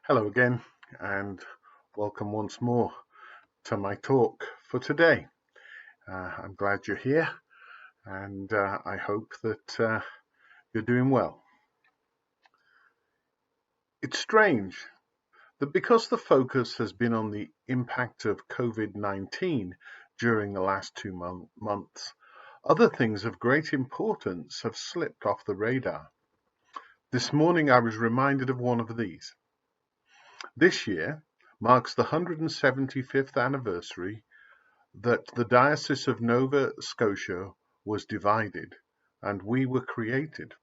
Hello again, and welcome once more to my talk for today. I'm glad you're here, and I hope that you're doing well. It's strange that because the focus has been on the impact of COVID-19 during the last two months, other things of great importance have slipped off the radar. This morning I was reminded of one of these. This year marks the 175th anniversary that the Diocese of Nova Scotia was divided and we were created.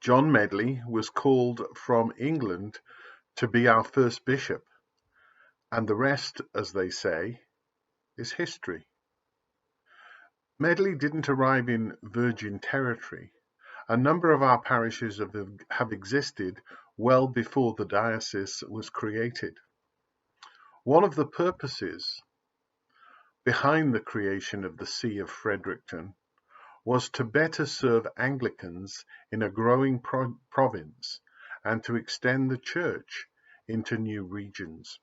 John Medley was called from England to be our first bishop, and the rest, as they say, is history. Medley didn't arrive in virgin territory. A number of our parishes have existed well before the diocese was created. One of the purposes behind the creation of the See of Fredericton was to better serve Anglicans in a growing province and to extend the church into new regions.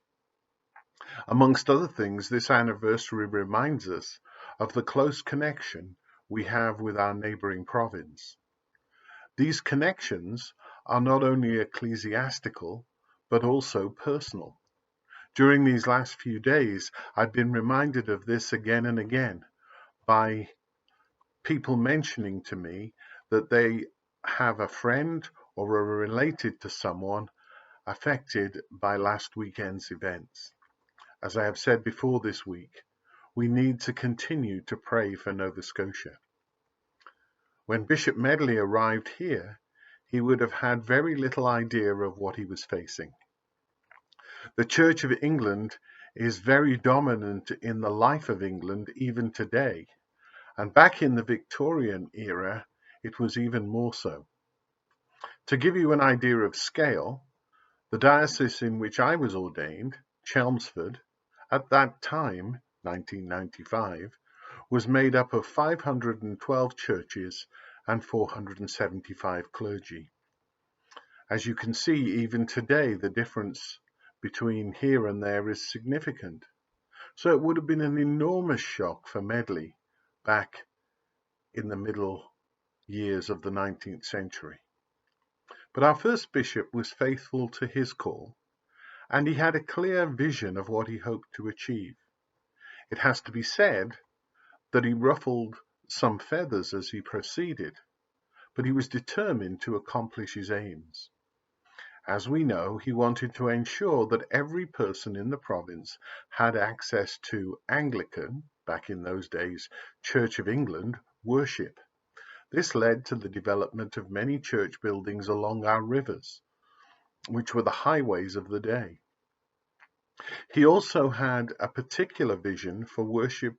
Amongst other things, this anniversary reminds us of the close connection we have with our neighbouring province. These connections are not only ecclesiastical, but also personal. During these last few days, I've been reminded of this again and again by people mentioning to me that they have a friend or are related to someone affected by last weekend's events. As I have said before this week, we need to continue to pray for Nova Scotia. When Bishop Medley arrived here, he would have had very little idea of what he was facing. The Church of England is very dominant in the life of England even today, and back in the Victorian era, it was even more so. To give you an idea of scale, the diocese in which I was ordained, Chelmsford, at that time, 1995, was made up of 512 churches and 475 clergy. As you can see, even today, the difference between here and there is significant. So it would have been an enormous shock for Medley back in the middle years of the 19th century. But our first bishop was faithful to his call, and he had a clear vision of what he hoped to achieve. It has to be said that he ruffled some feathers as he proceeded, but he was determined to accomplish his aims. As we know, he wanted to ensure that every person in the province had access to Anglican, back in those days, Church of England, worship. This led to the development of many church buildings along our rivers, which were the highways of the day. He also had a particular vision for worship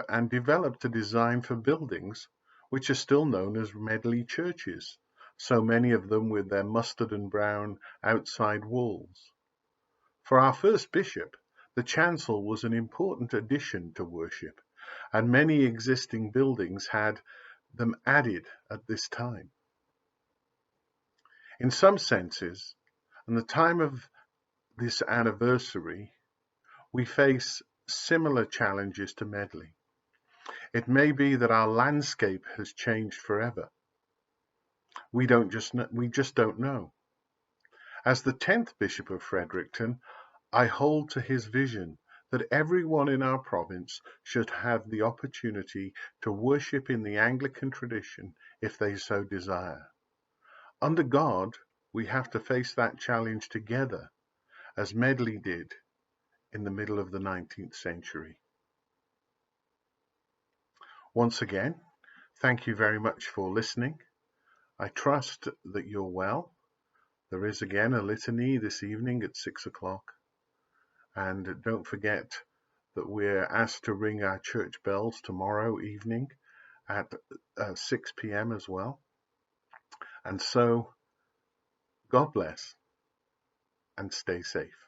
and developed a design for buildings which are still known as Medley churches, so many of them with their mustard and brown outside walls. For our first bishop, the chancel was an important addition to worship, and many existing buildings had them added at this time. In some senses, at the time of this anniversary, we face similar challenges to Medley. It may be that our landscape has changed forever. We just don't know. As the 10th Bishop of Fredericton, I hold to his vision that everyone in our province should have the opportunity to worship in the Anglican tradition if they so desire. Under God, we have to face that challenge together, as Medley did in the middle of the 19th century. Once again, thank you very much for listening. I trust that you're well. There is again a litany this evening at 6 o'clock. And don't forget that we're asked to ring our church bells tomorrow evening at 6 p.m. as well. And so, God bless and stay safe.